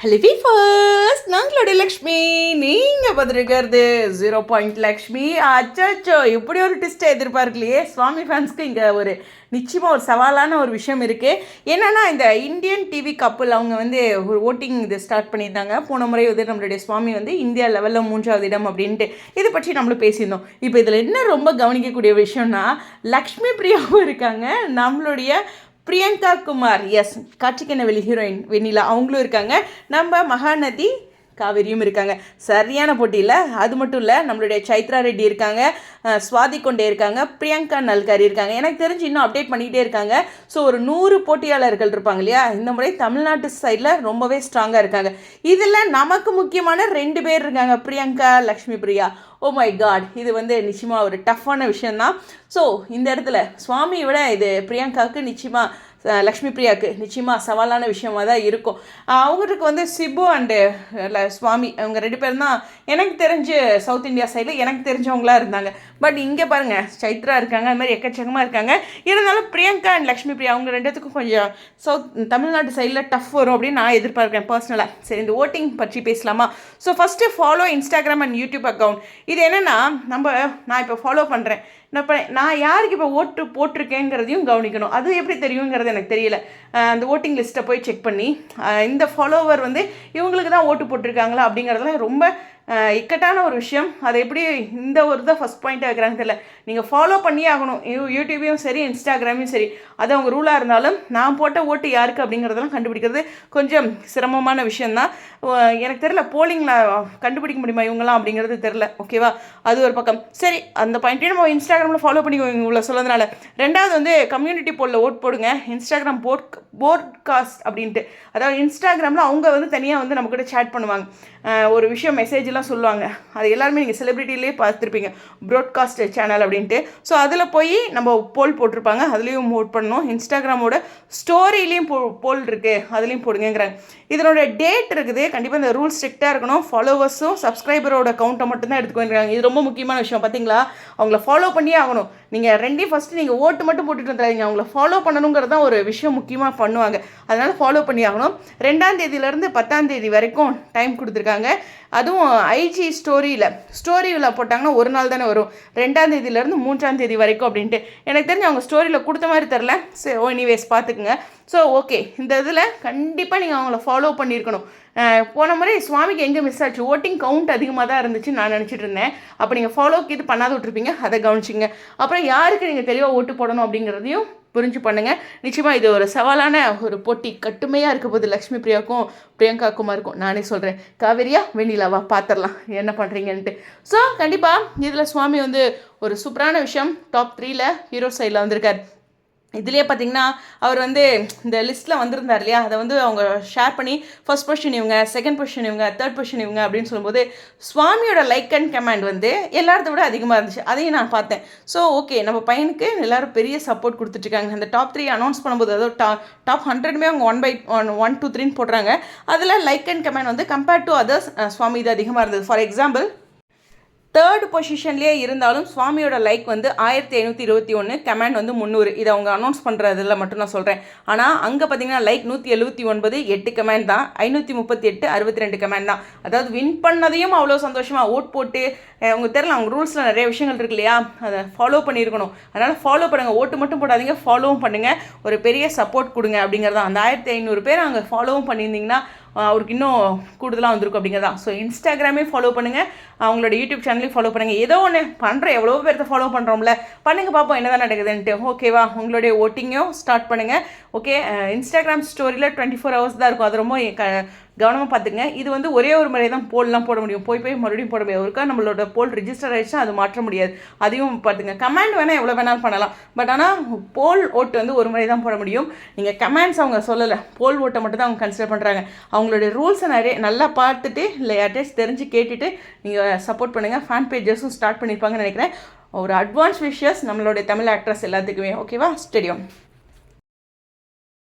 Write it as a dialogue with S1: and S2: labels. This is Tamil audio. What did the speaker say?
S1: ஹலோ ஃபர்ஸ்ட் நாங்களுடைய லக்ஷ்மி நீங்கள் பார்த்துருக்கிறது 0 லக்ஷ்மி. அச்சோ இப்படி ஒரு ட்விஸ்ட்டை எதிர்பார்க்கலையே. சுவாமி ஃபேன்ஸ்க்கு இங்கே ஒரு நிச்சயமாக ஒரு சவாலான ஒரு விஷயம் இருக்குது. என்னென்னா இந்த இந்தியன் டிவி கப்பல் அவங்க வந்து ஒரு ஓட்டிங் இது ஸ்டார்ட் பண்ணியிருந்தாங்க. போன முறை வந்து நம்மளுடைய சுவாமி வந்து இந்தியா லெவலில் 3வது இடம் அப்படின்ட்டு இதை பற்றி நம்மளும் பேசியிருந்தோம். இப்போ இதில் என்ன ரொம்ப கவனிக்கக்கூடிய விஷயம்னா லக்ஷ்மி பிரியாவும் இருக்காங்க, நம்மளுடைய பிரியங்கா குமார், எஸ் காட்சிக்கென ஹீரோயின் வெண்ணிலா அவங்களும் இருக்காங்க, நம்ம மகாநதி காவேரியும் இருக்காங்க. சரியான போட்டியில். அது மட்டும் இல்லை, நம்மளுடைய சைத்ரா ரெட்டி இருக்காங்க, சுவாதி கொண்டே இருக்காங்க, பிரியங்கா நல்காரி இருக்காங்க. எனக்கு தெரிஞ்சு இன்னும் அப்டேட் பண்ணிக்கிட்டே இருக்காங்க. ஸோ ஒரு 100 போட்டியாளர்கள் இருப்பாங்க இல்லையா. இந்த முறை தமிழ்நாட்டு சைடில் ரொம்பவே ஸ்ட்ராங்காக இருக்காங்க. இதில் நமக்கு முக்கியமான 2 பேர் இருக்காங்க, Priyanka, Lakshmi Priya. Oh my God, இது வந்து நிச்சயமாக ஒரு டஃப்பான விஷயந்தான். ஸோ இந்த இடத்துல சுவாமியை விட இது பிரியங்காவுக்கு நிச்சயமாக, லக்ஷ்மி பிரியாவுக்கு நிச்சயமாக சவாலான விஷயமாக தான் இருக்கும். அவங்களுக்கு வந்து சிபு அண்டு சுவாமி அவங்க 2 பேரும் தான் எனக்கு தெரிஞ்சு சவுத் இந்தியா சைடில் எனக்கு தெரிஞ்சவங்களாக இருந்தாங்க. பட் இங்கே பாருங்கள், சைத்ரா இருக்காங்க, அது மாதிரி எக்கச்சக்கமாக இருக்காங்க. இருந்தாலும் பிரியங்கா அண்ட் லக்ஷ்மி பிரியா அவங்க 2த்துக்கும் கொஞ்சம் தமிழ்நாட்டு சைடில் டஃப் வரும் அப்படின்னு நான் எதிர்பார்க்குறேன் பர்சனலாக. சரி, இந்த ஓட்டிங் பற்றி பேசலாமா? So first follow Instagram and YouTube account. இது என்னென்னா நான் இப்போ ஃபாலோ பண்ணுறேன், நான் யாருக்கு இப்போ ஓட்டு போட்டிருக்கேங்கிறதையும் கவனிக்கணும். அது எப்படி தெரியுங்கிறது எனக்கு தெரியல. அந்த ஓட்டிங் லிஸ்ட்டை போய் செக் பண்ணி இந்த ஃபாலோவர் வந்து இவங்களுக்கு தான் ஓட்டு போட்டிருக்காங்களா அப்படிங்கிறதுலாம் ரொம்ப இக்கட்டான ஒரு விஷயம். அதை எப்படி இந்த ஒரு தான் ஃபஸ்ட் பாயிண்ட்டாக வைக்கிறாங்க தெரியல. நீங்கள் ஃபாலோ பண்ணியே ஆகணும், யூடியூபையும் சரி இன்ஸ்டாகிராமையும் சரி. அது அவங்க ரூலாக இருந்தாலும் நான் போட்ட ஓட்டு யாருக்கு அப்படிங்கிறதெல்லாம் கண்டுபிடிக்கிறது கொஞ்சம் சிரமமான விஷயந்தான். எனக்கு தெரியல போலிங்கில் கண்டுபிடிக்க முடியுமா இவங்களாம் அப்படிங்கிறது தெரில. ஓகேவா, அது ஒரு பக்கம். சரி, அந்த பாயிண்ட்டையும் நம்ம இன்ஸ்டாகிராமில் ஃபாலோ பண்ணி இவ்வளோ சொல்லதுனால. 2வது வந்து கம்யூனிட்டி போலில் ஓட் போடுங்க. இன்ஸ்டாகிராம் போட்காஸ்ட் அப்படின்ட்டு, அதாவது இன்ஸ்டாகிராமில் அவங்க வந்து தனியாக வந்து நம்மக்கிட்ட சேட் பண்ணுவாங்க, ஒரு விஷயம் மெசேஜெலாம் சொல்லுவாங்க. அது எல்லாருமே நீங்கள் செலிப்ரிட்டிலே பார்த்துருப்பீங்க, ப்ராட்காஸ்ட் சேனல் அப்படின்ட்டு. ஸோ அதில் போய் நம்ம போல் போட்டிருப்பாங்க, அதுலேயும் ஓட் பண்ணணும். இன்ஸ்டாகிராமோட ஸ்டோரியிலையும் போல் இருக்குது, அதுலேயும் போடுங்கிறாங்க. இதனோட டேட் இருக்குது. கண்டிப்பாக இந்த ரூல்ஸ் ஸ்ட்ரிக்டாக இருக்கணும். ஃபாலோவர்ஸும் சப்ஸ்கிரைபரோட கவுண்ட்டை மட்டும்தான் எடுத்துக்கோங்கிறாங்க. இது ரொம்ப முக்கியமான விஷயம். பார்த்தீங்களா, அவங்கள ஃபாலோ பண்ணியே ஆகணும். நீங்கள் 2 ஃபஸ்ட்டு நீங்கள் ஓட்டு மட்டும் போட்டுட்டு வந்துடாதீங்க, அவங்கள ஃபாலோ பண்ணணுங்கிறது தான் ஒரு விஷயம் முக்கியமாக பண்ணுவாங்க. அதனால் ஃபாலோ பண்ணி ஆகணும். 2ஆம் தேதியிலேருந்து 10ஆம் தேதி வரைக்கும் டைம் கொடுத்துருக்காங்க. அதுவும் ஐஜி ஸ்டோரியில் போட்டாங்கன்னா ஒரு நாள் தானே வரும், 2ஆம் தேதியிலேருந்து 3ஆம் தேதி வரைக்கும் அப்படின்ட்டு. எனக்கு தெரிஞ்சு அவங்க ஸ்டோரியில் கொடுத்த மாதிரி தெரில. சரி, எனிவேஸ் பார்த்துக்குங்க. ஸோ ஓகே, இந்த இதில் கண்டிப்பாக நீங்கள் அவங்கள ஃபாலோ பண்ணியிருக்கணும். போன முறை சுவாமிக்கு எங்கே மிஸ் ஆச்சு, ஓட்டிங் கவுண்ட் அதிகமாக தான் இருந்துச்சுன்னு நான் நினச்சிட்டு இருந்தேன். அப்போ நீங்கள் ஃபாலோக்கு இது பண்ணாத விட்ருப்பீங்க, அதை கவனிச்சிங்க. அப்புறம் யாருக்கு நீங்கள் தெளிவாக ஓட்டு போடணும் அப்படிங்கிறதையும் புரிஞ்சு பண்ணுங்கள். நிச்சயமாக இது ஒரு சவாலான ஒரு போட்டி கட்டுமையாக இருக்க போது லக்ஷ்மி பிரியாவுக்கும் பிரியங்கா குமாருக்கும். நானே சொல்கிறேன், காவேரியா வெண்ணிலாவா பார்த்துடலாம் என்ன பண்ணுறீங்கன்ட்டு. ஸோ கண்டிப்பாக இதில் சுவாமி வந்து ஒரு சூப்பரான விஷயம், டாப் 3ல் ஹீரோ சைடில் வந்திருக்கார். இதுலேயே பார்த்தீங்கன்னா அவர் வந்து இந்த லிஸ்ட்டில் வந்திருந்தார் இல்லையா, அதை வந்து அவங்க ஷேர் பண்ணி ஃபர்ஸ்ட் பொசிஷன் இவங்க, செகண்ட் பொசிஷன் இவங்க, தேர்ட் பொசிஷன் இவங்க அப்படின்னு சொல்லும்போது சுவாமியோட லைக் அண்ட் கமெண்ட் வந்து எல்லாரத்தை விட அதிகமாக இருந்துச்சு. அதையும் நான் பார்த்தேன். ஸோ ஓகே, நம்ம பையனுக்கு எல்லோரும் பெரிய சப்போர்ட் கொடுத்துட்ருக்காங்க. அந்த டாப் 3 அனௌன்ஸ் பண்ணும்போது, அதாவது டாப் 100மே அவங்க 1 2 3ன்னு போடுறாங்க. அதில் லைக் அண்ட் கமெண்ட் வந்து கம்பேர்ட் டு அதர்ஸ் சுவாமி இது அதிகமாக இருந்தது. ஃபார் எக்ஸாம்பிள், 3rd பொசிஷன்லேயே இருந்தாலும் சுவாமியோட லைக் வந்து 1521, கமெண்ட் வந்து 300. இதை அவங்க அனௌன்ஸ் பண்ணுறதில் மட்டும் நான் சொல்கிறேன். ஆனால் அங்கே பார்த்தீங்கன்னா லைக் 179, 8 கமெண்ட் தான், 538, 62 கமெண்ட் தான். அதாவது வின் பண்ணதையும் அவ்வளோ சந்தோஷமாக ஓட் போட்டு அவங்க தெரியல, அவங்க ரூல்ஸில் நிறைய விஷயங்கள் இருக்கு இல்லையா, அதை ஃபாலோ பண்ணியிருக்கணும். அதனால் ஃபாலோ பண்ணுங்கள், ஓட்டு மட்டும் போடாதீங்க, ஃபாலோவும் பண்ணுங்கள், ஒரு பெரிய சப்போர்ட் கொடுங்க அப்படிங்கிறதான். அந்த 1500 பேர் அங்கே ஃபாலோவும் பண்ணியிருந்தீங்கன்னா அவருக்கு இன்னும் கூடுதலாக வந்திருக்கும் அப்படிங்கிறதான். ஸோ இன்ஸ்டாகிராமே ஃபாலோ பண்ணுங்கள், அவங்களோட யூடியூப் சேனலையும் ஃபாலோ பண்ணுங்கள். ஏதோ ஒன்று பண்ணுறேன், எவ்வளோ பேர்த்த ஃபாலோ பண்ணுறோம்ல, பண்ணுங்கள் பார்ப்போம் என்ன தான் நடக்குதுன்ட்டு. ஓகேவா, உங்களுடைய ஓட்டிங்கும் ஸ்டார்ட் பண்ணுங்கள். ஓகே, இன்ஸ்டாகிராம் ஸ்டோரியில் 24 hours தான் இருக்கும், அது ரொம்ப கவனமாக பார்த்துங்க. இது வந்து ஒரே ஒரு முறை தான் போல்லாம் போட முடியும், போய் மறுபடியும் போட முடியாது. ஒருக்கா நம்மளோட போல் ரிஜிஸ்டர் ஆகிடுச்சுன்னா அது மாற்ற முடியாது. அதையும் பார்த்துங்க. கமெண்ட் வேணால் எவ்வளோ வேணாலும் பண்ணலாம், பட் ஆனால் போல் ஓட்டு வந்து ஒரு முறை தான் போட முடியும். நீங்கள் கமெண்ட்ஸ் அவங்க சொல்லலை, போல் ஓட்டை மட்டும் தான் அவங்க கன்சிடர் பண்ணுறாங்க. அவங்களுடைய ரூல்ஸை நல்லா பார்த்துட்டு இல்லை யார்ட்டேஸ் தெரிஞ்சு கேட்டுட்டு நீங்கள் சப்போர்ட் பண்ணுங்கள். ஃபேன் பேஜஸும் ஸ்டார்ட் பண்ணியிருப்பாங்கன்னு நினைக்கிறேன். ஒரு அட்வான்ஸ் விஷஸ் நம்மளுடைய தமிழ் ஆக்ட்ரஸ் எல்லாத்துக்குமே. ஓகேவா, ஸ்டேடியம்.